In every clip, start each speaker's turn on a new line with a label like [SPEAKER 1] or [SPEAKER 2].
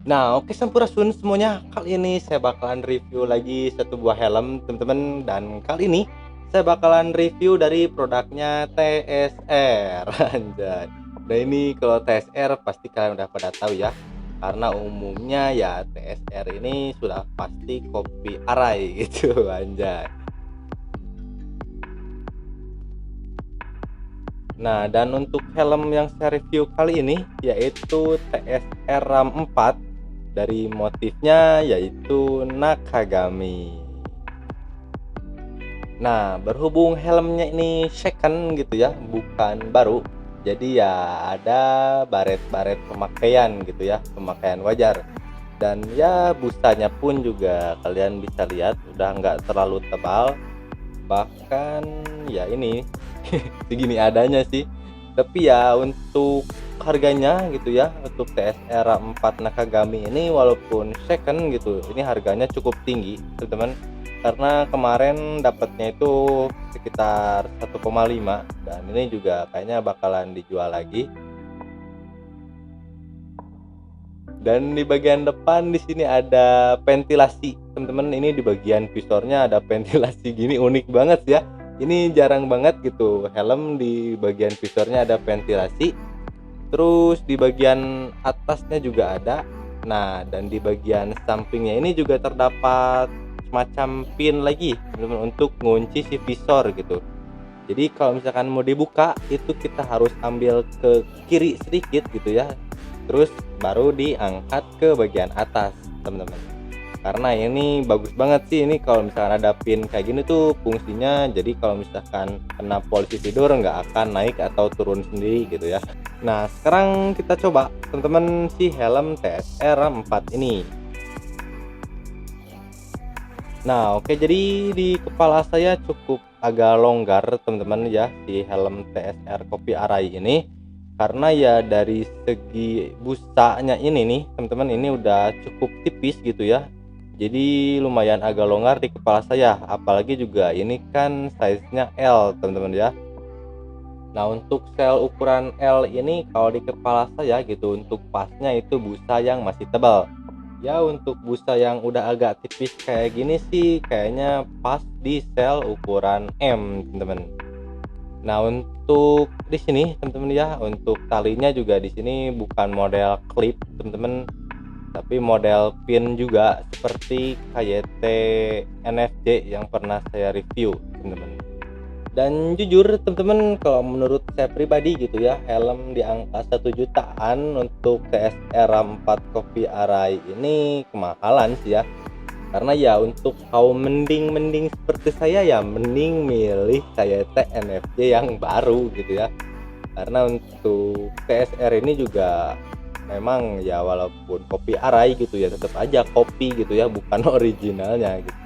[SPEAKER 1] Nah, oke Sampurasun semuanya. Kali ini saya bakalan review lagi satu buah helm, teman-teman. Dan kali ini saya bakalan review dari produknya TSR. Anjay. Nah, ini kalau TSR pasti kalian udah pada tahu ya. Karena umumnya ya TSR ini sudah pasti kopi arai gitu, anjay. Nah, dan untuk helm yang saya review kali ini yaitu TSR Ram 4, dari motifnya yaitu Nakagami. Nah, berhubung helmnya ini second gitu ya, bukan baru, jadi ya ada baret-baret pemakaian gitu ya, pemakaian wajar. Dan ya busanya pun juga kalian bisa lihat udah nggak terlalu tebal, bahkan ya ini segini adanya sih. Tapi ya untuk harganya gitu ya, untuk TSR 4 Nakagami ini walaupun second gitu, ini harganya cukup tinggi teman-teman, karena kemarin dapatnya itu sekitar 1,5, dan ini juga kayaknya bakalan dijual lagi. Dan di bagian depan di sini ada ventilasi teman-teman, ini di bagian visornya ada ventilasi gini, unik banget ya. Ini jarang banget gitu helm di bagian visornya ada ventilasi. Terus di bagian atasnya juga ada. Nah, dan di bagian sampingnya ini juga terdapat semacam pin lagi teman-teman untuk ngunci si visor gitu. Jadi kalau misalkan mau dibuka itu kita harus ambil ke kiri sedikit gitu ya, terus baru diangkat ke bagian atas teman-teman. Karena ini bagus banget sih, ini kalau misalkan ada pin kayak gini tuh fungsinya, jadi kalau misalkan kena polisi tidur nggak akan naik atau turun sendiri gitu ya. Nah, sekarang kita coba teman-teman si helm TSR 4 ini. Nah, oke, jadi di kepala saya cukup agak longgar teman-teman ya si helm TSR Kopi Arai ini, karena ya dari segi busanya ini nih teman-teman, ini udah cukup tipis gitu ya. Jadi lumayan agak longgar di kepala saya, apalagi juga ini kan size-nya L teman-teman ya. Nah, untuk sel ukuran L ini kalau di kepala saya gitu, untuk pasnya itu busa yang masih tebal. Ya, untuk busa yang udah agak tipis kayak gini sih kayaknya pas di sel ukuran M, teman-teman. Nah, untuk di sini teman-teman ya, untuk talinya juga di sini bukan model clip, teman-teman, tapi model pin juga seperti KYT NFJ yang pernah saya review, teman-teman. Dan jujur teman-teman, kalau menurut saya pribadi gitu ya, helm di angka 1 jutaan untuk TSR 4 Coffee Arai ini kemahalan sih ya. Karena ya untuk kaum mending seperti saya ya mending milih kayak TNFJ yang baru gitu ya. Karena untuk TSR ini juga memang ya walaupun kopi arai gitu ya, tetap aja kopi gitu ya, bukan originalnya gitu.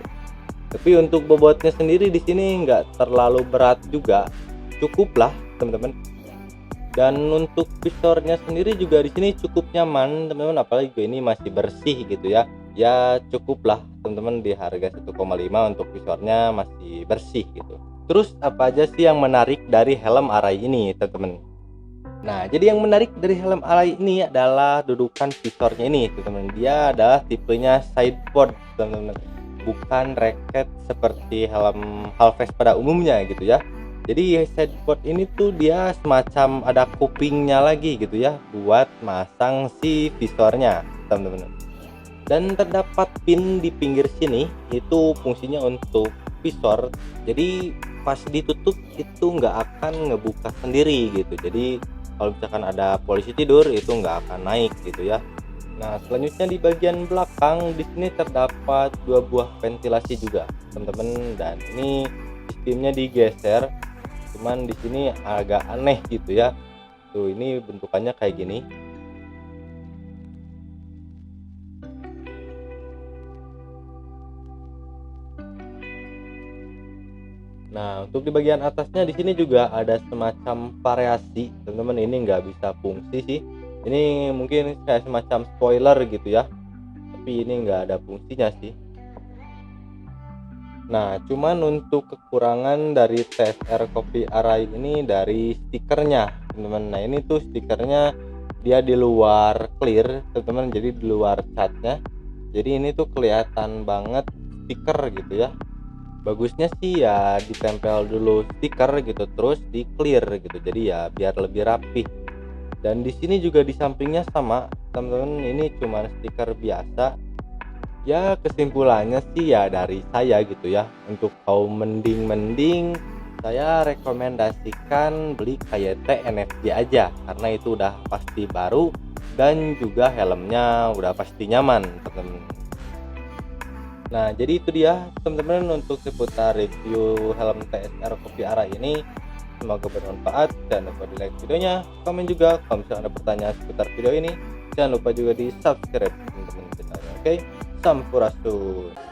[SPEAKER 1] Tapi untuk bobotnya sendiri di sini nggak terlalu berat juga, cukup lah teman-teman. Dan untuk visornya sendiri juga di sini cukup nyaman teman-teman, apalagi ini masih bersih gitu ya. Ya cukup lah teman-teman, di harga 1,5 untuk visornya masih bersih gitu. Terus apa aja sih yang menarik dari helm Arai ini teman-teman? Nah, jadi yang menarik dari helm Arai ini adalah dudukan visornya ini teman-teman. Dia adalah tipenya sideboard teman-teman, bukan racket seperti helm Halves pada umumnya gitu ya. Jadi sideboard ini tuh dia semacam ada kupingnya lagi gitu ya, buat masang si visornya teman-teman. Dan terdapat pin di pinggir sini, itu fungsinya untuk visor. Jadi pas ditutup itu nggak akan ngebuka sendiri gitu. Jadi kalau misalkan ada polisi tidur itu nggak akan naik gitu ya. Nah, selanjutnya di bagian belakang di sini terdapat 2 buah ventilasi juga teman-teman, dan ini sistemnya digeser. Cuman di sini agak aneh gitu ya. Tuh, ini bentukannya kayak gini. Nah, untuk di bagian atasnya di sini juga ada semacam variasi, teman-teman. Ini nggak bisa fungsi sih. Ini mungkin kayak semacam spoiler gitu ya, tapi ini nggak ada fungsinya sih. Nah, cuman untuk kekurangan dari TSR Coffee Arai ini dari stikernya, teman-teman. Nah, ini tuh stikernya dia di luar clear teman-teman, jadi di luar catnya. Jadi ini tuh kelihatan banget stiker gitu ya. Bagusnya sih ya ditempel dulu stiker gitu, terus di clear gitu, jadi ya biar lebih rapih. Dan di sini juga di sampingnya sama teman-teman, ini cuma stiker biasa. Ya kesimpulannya sih ya dari saya gitu ya, untuk kaum mending saya rekomendasikan beli KYT NFG aja, karena itu udah pasti baru dan juga helmnya udah pasti nyaman teman-teman. Nah jadi itu dia teman-teman untuk seputar review helm TSR Kopi Ara ini. Semoga bermanfaat. Jangan lupa di like videonya, komen juga kalau misalnya ada pertanyaan seputar video ini. Jangan lupa juga di subscribe teman-teman channelnya. Oke, sampurasun.